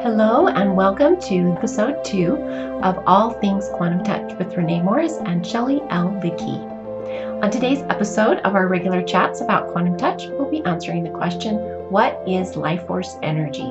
Hello and welcome to episode 2 of All Things Quantum Touch with Renee Morris and Shelly Liedtke. On today's episode of our regular chats about quantum touch, we'll be answering the question, what is life force energy?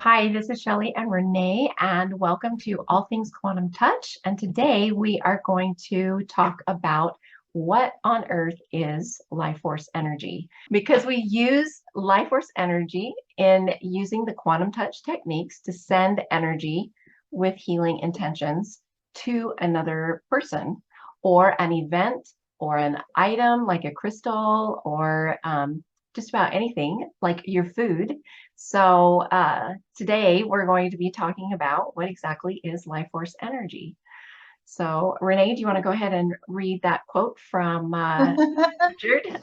Hi, this is Shelly and Renee, and welcome to All Things Quantum Touch. And today we are going to talk about what on earth is life force energy, because we use life force energy in using the quantum touch techniques to send energy with healing intentions to another person or an event or an item like a crystal or just about anything like your food. So today we're going to be talking about what exactly is life force energy. So Renee, do you want to go ahead and read that quote from Richard?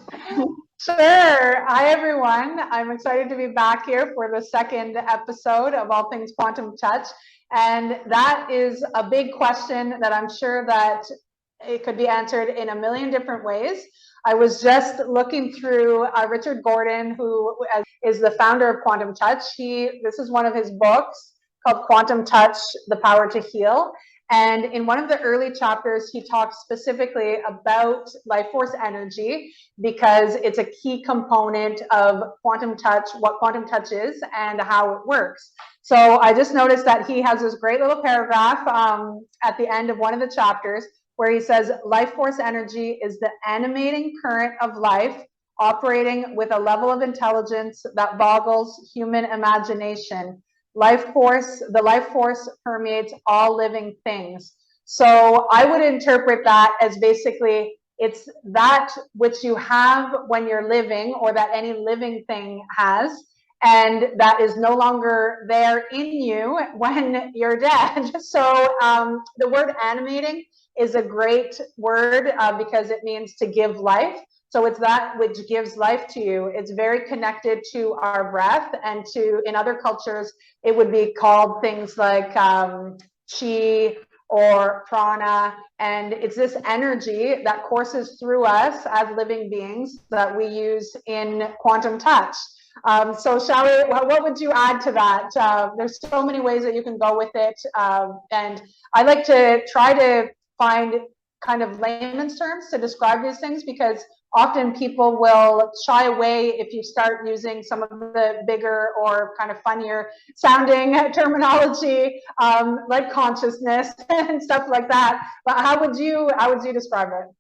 Sure. Hi, everyone. I'm excited to be back here for the second episode of All Things Quantum Touch. And that is a big question that I'm sure that it could be answered in a million different ways. I was just looking through Richard Gordon, who is the founder of Quantum Touch. This is one of his books called Quantum Touch, The Power to Heal. And in one of the early chapters, he talks specifically about life force energy because it's a key component of quantum touch, what quantum touch is and how it works. So I just noticed that he has this great little paragraph at the end of one of the chapters where he says, life force energy is the animating current of life operating with a level of intelligence that boggles human imagination. The life force permeates all living things. So I would interpret that as basically it's that which you have when you're living or that any living thing has, and that is no longer there in you when you're dead. So the word animating is a great word because it means to give life. So it's that which gives life to you. It's very connected to our breath, and in other cultures, it would be called things like chi or prana. And it's this energy that courses through us as living beings that we use in quantum touch. So Shelly, what would you add to that? There's so many ways that you can go with it. And I like to try to find kind of layman's terms to describe these things, because often people will shy away if you start using some of the bigger or kind of funnier sounding terminology, like consciousness and stuff like that. But how would you describe it?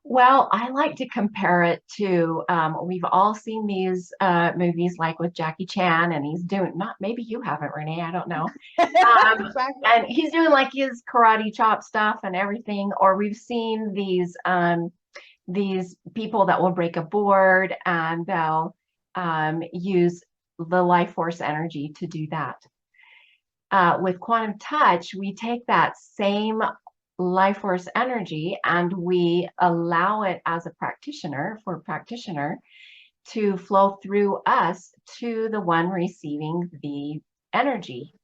Well, I like to compare it to, we've all seen these movies like with Jackie Chan, and he's doing, not, maybe you haven't, Renee, I don't know. Exactly. And he's doing like his karate chop stuff and everything. Or we've seen these people that will break a board and they'll use the life force energy to do that. With quantum touch, we take that same life force energy and we allow it as a practitioner to flow through us to the one receiving the energy,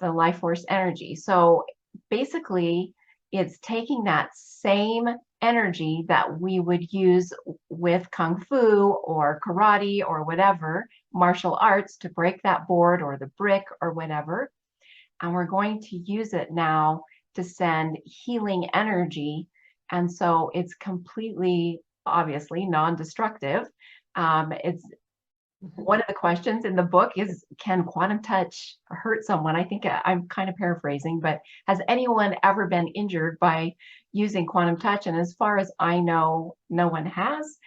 the life force energy. So basically, it's taking that same energy that we would use with Kung Fu or karate or whatever, martial arts, to break that board or the brick or whatever. And we're going to use it now to send healing energy. And so it's completely, obviously, non-destructive. It's one of the questions in the book is, can quantum touch hurt someone? I think I'm kind of paraphrasing, but has anyone ever been injured by using quantum touch? And as far as I know, no one has,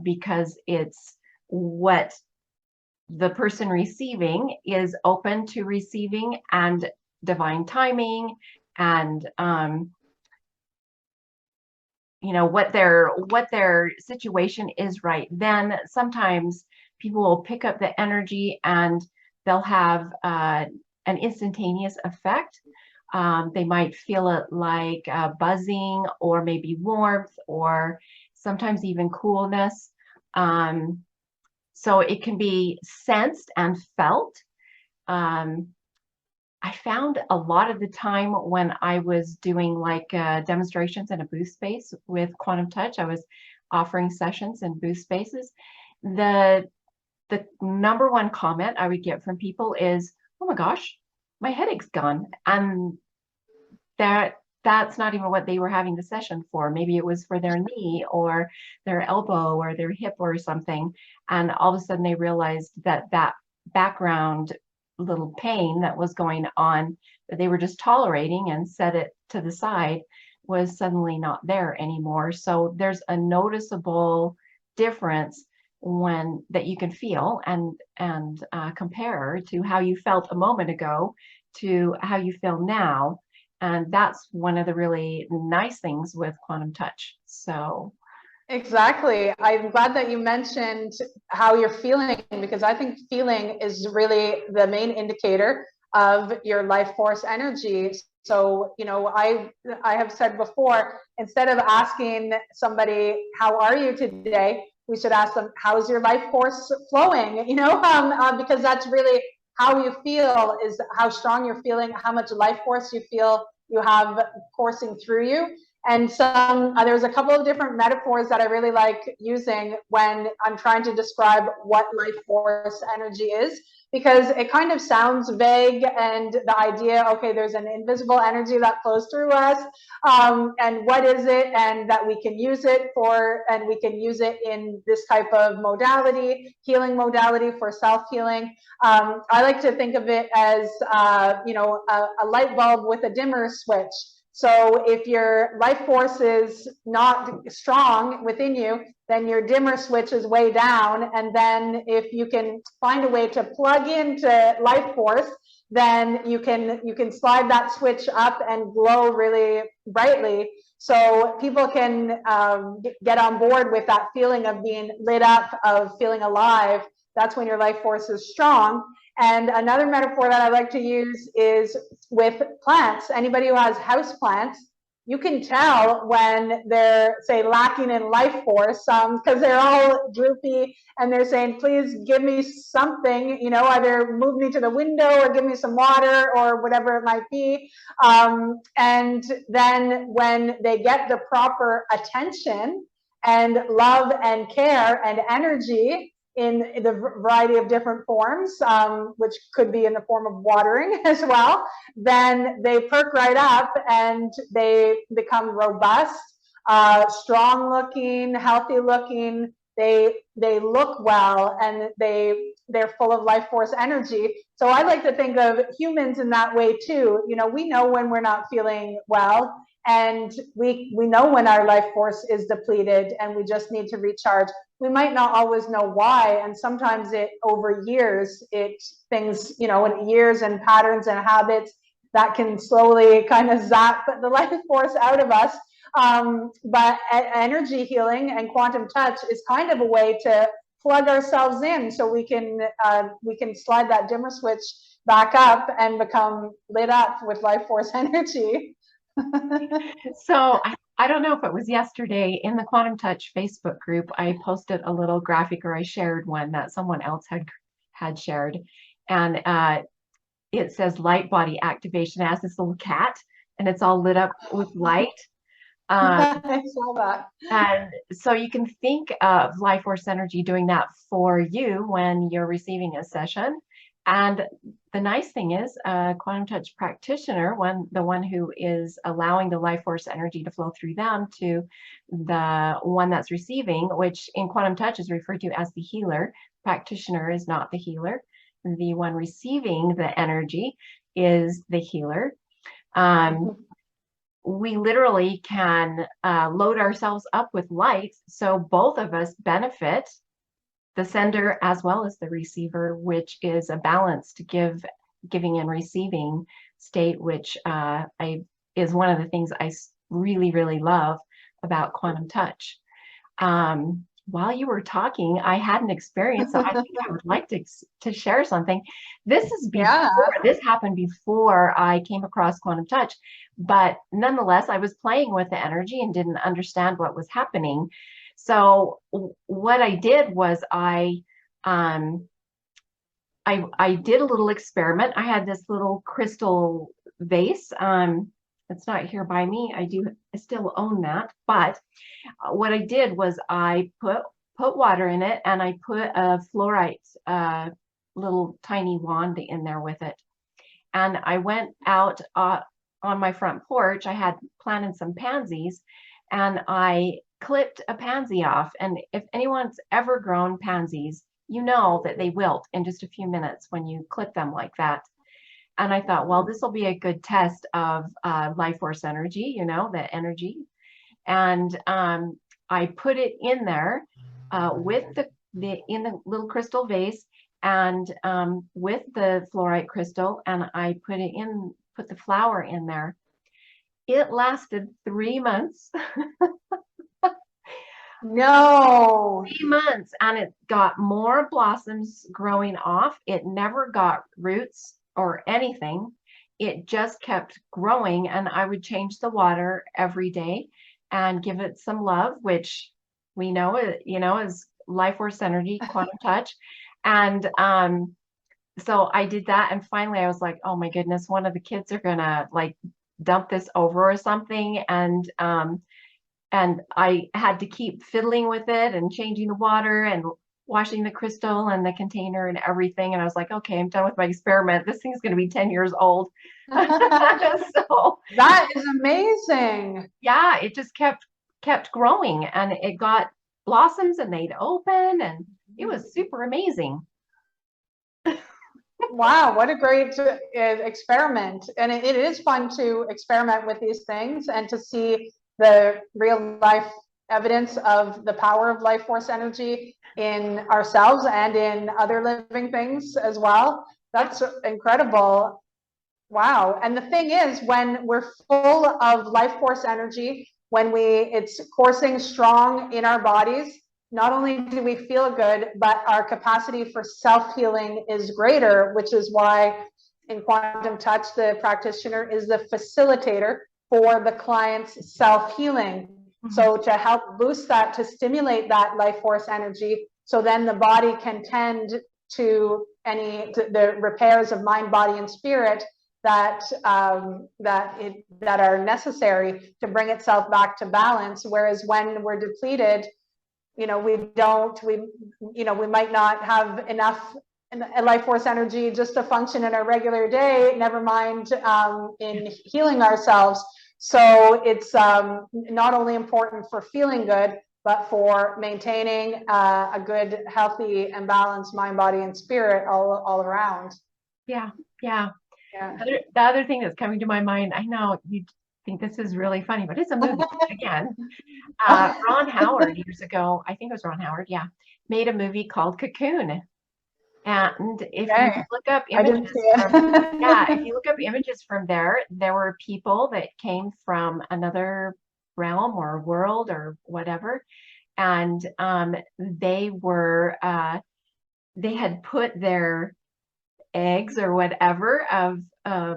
because it's what the person receiving is open to receiving, and divine timing, and what their situation is right then. Sometimes people will pick up the energy and they'll have an instantaneous effect. They might feel it like buzzing, or maybe warmth, or sometimes even coolness. So it can be sensed and felt. I found a lot of the time when I was doing like demonstrations in a booth space with quantum touch, I was offering sessions in booth spaces, the number one comment I would get from people is, "Oh my gosh, my headache's gone." And that's not even what they were having the session for. Maybe it was for their knee or their elbow or their hip or something. And all of a sudden they realized that that background little pain that was going on, that they were just tolerating and set it to the side, was suddenly not there anymore. So there's a noticeable difference when that you can feel and compare to how you felt a moment ago to how you feel now. And that's one of the really nice things with Quantum Touch. So exactly. I'm glad that you mentioned how you're feeling, because I think feeling is really the main indicator of your life force energy. So, you know, I have said before, instead of asking somebody, how are you today? We should ask them, how's your life force flowing? You know, because that's really how you feel, is how strong you're feeling, how much life force you feel you have coursing through you. And there's a couple of different metaphors that I really like using when I'm trying to describe what life force energy is, because it kind of sounds vague, and the idea, okay, there's an invisible energy that flows through us, and what is it, and that we can use it for, and we can use it in this type of modality, healing modality for self-healing. I like to think of it as, you know, a light bulb with a dimmer switch. So if your life force is not strong within you, then your dimmer switch is way down. And then if you can find a way to plug into life force, then you can slide that switch up and glow really brightly. So people can get on board with that feeling of being lit up, of feeling alive. That's when your life force is strong. And another metaphor that I like to use is with plants. Anybody who has house plants, you can tell when they're, say, lacking in life force, because they're all droopy and they're saying, please give me something, you know, either move me to the window or give me some water or whatever it might be. And then when they get the proper attention and love and care and energy in the variety of different forms, which could be in the form of watering as well, then they perk right up and they become robust, strong looking, healthy looking. They look well, and they're full of life force energy. So I like to think of humans in that way too. You know, we know when we're not feeling well, and we know when our life force is depleted and we just need to recharge. We might not always know why, and sometimes it over years, things, you know, in years and patterns and habits that can slowly kind of zap the life force out of us. But energy healing and quantum touch is kind of a way to plug ourselves in, so we can slide that dimmer switch back up and become lit up with life force energy. So I don't know if it was yesterday in the Quantum Touch Facebook group, I posted a little graphic, or I shared one that someone else had shared, and it says light body activation. It has this little cat, and it's all lit up with light. I saw that. And so you can think of life force energy doing that for you when you're receiving a session. And the nice thing is, a Quantum Touch practitioner, the one who is allowing the life force energy to flow through them to the one that's receiving, which in Quantum Touch is referred to as the healer. Practitioner is not the healer. The one receiving the energy is the healer. We literally can load ourselves up with light, so both of us benefit, the sender as well as the receiver, which is a balanced giving and receiving state, which is one of the things I really, really love about Quantum Touch. While you were talking, I had an experience that I think I would like to share something. This happened before I came across Quantum Touch, but nonetheless, I was playing with the energy and didn't understand what was happening. So what I did was I did a little experiment. I had this little crystal vase, It's not here by me. I still own that. But what I did was I put water in it, and I put a fluorite little tiny wand in there with it. And I went out on my front porch. I had planted some pansies, and I clipped a pansy off. And if anyone's ever grown pansies, you know that they wilt in just a few minutes when you clip them like that. And I thought, well, this will be a good test of life force energy, you know, the energy. And I put it in there with in the little crystal vase, and with the fluorite crystal, and I put the flower in there. It lasted 3 months. No. 3 months, and it got more blossoms growing off. It never got roots or anything. It just kept growing, and I would change the water every day and give it some love, which we know, you know, is life force energy, quantum touch. And so I did that, and finally I was like, oh my goodness, one of the kids are gonna like dump this over or something. And I had to keep fiddling with it and changing the water and washing the crystal and the container and everything. And I was like, okay, I'm done with my experiment. This thing's going to be 10 years old. So that is amazing. Yeah, it just kept growing, and it got blossoms, and they'd open, and it was super amazing. Wow, what a great experiment. And it is fun to experiment with these things and to see the real life evidence of the power of life force energy in ourselves and in other living things as well. That's incredible. Wow. And the thing is, when we're full of life force energy, when it's coursing strong in our bodies, not only do we feel good, but our capacity for self-healing is greater, which is why in Quantum Touch, the practitioner is the facilitator for the client's self-healing. Mm-hmm. So to help boost that, to stimulate that life force energy, so then the body can tend to the repairs of mind, body, and spirit that are necessary to bring itself back to balance. Whereas when we're depleted, you know, we might not have enough life force energy just to function in our regular day, never mind in healing ourselves. So it's not only important for feeling good, but for maintaining a good, healthy, and balanced mind, body, and spirit all around. Yeah. The other thing that's coming to my mind, I know you think this is really funny, but it's a movie again. Ron Howard years ago, I think it was Ron Howard, made a movie called Cocoon. And if you look up images if you look up images from there were people that came from another realm or world or whatever, and they had put their eggs or whatever of I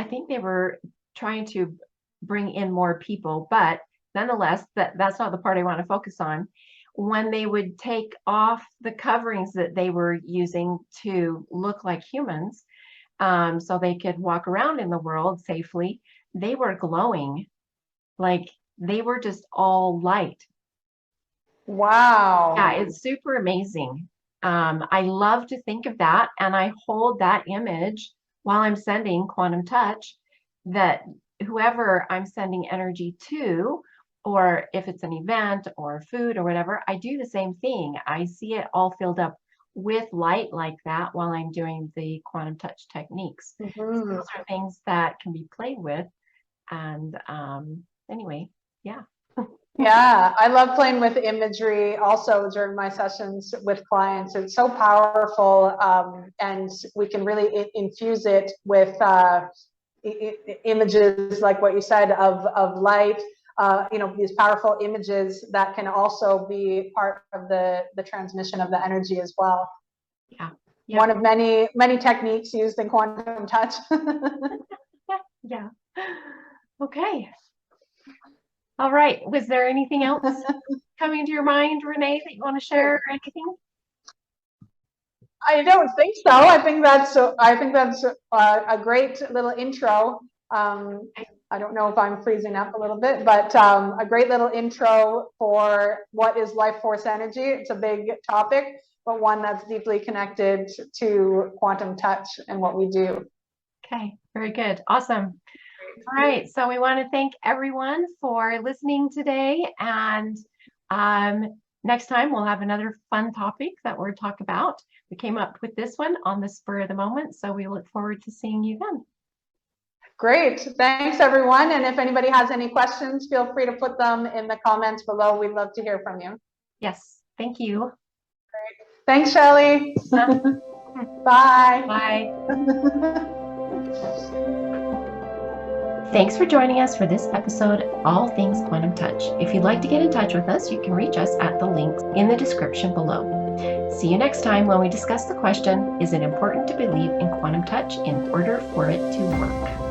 think they were trying to bring in more people, but nonetheless, that's not the part I want to focus on. When they would take off the coverings that they were using to look like humans, so they could walk around in the world safely, they were glowing, like they were just all light. Wow. Yeah, it's super amazing. I love to think of that, and I hold that image while I'm sending Quantum Touch, that whoever I'm sending energy to, or if it's an event or food or whatever, I do the same thing. I see it all filled up with light like that while I'm doing the Quantum Touch techniques. So those are things that can be played with. And anyway, yeah. Yeah, I love playing with imagery also during my sessions with clients. It's so powerful, and we can really infuse it with images like what you said of light, these powerful images that can also be part of the transmission of the energy as well. Yeah. One of many techniques used in Quantum Touch. Yeah. Okay. All right. Was there anything else coming to your mind, Renee, that you want to share or anything? I don't think so. I think that's a great little intro I don't know if I'm freezing up a little bit, but a great little intro for what is life force energy. It's a big topic, but one that's deeply connected to quantum touch and what we do. Okay, very good. Awesome. All right, so we want to thank everyone for listening today, and next time we'll have another fun topic that we'll talk about. We came up with this one on the spur of the moment, so we look forward to seeing you then. Great. Thanks, everyone. And if anybody has any questions, feel free to put them in the comments below. We'd love to hear from you. Yes, thank you. Great. Thanks, Shelly. Bye. Bye. Thanks for joining us for this episode of All Things Quantum Touch. If you'd like to get in touch with us, you can reach us at the links in the description below. See you next time when we discuss the question, is it important to believe in quantum touch in order for it to work?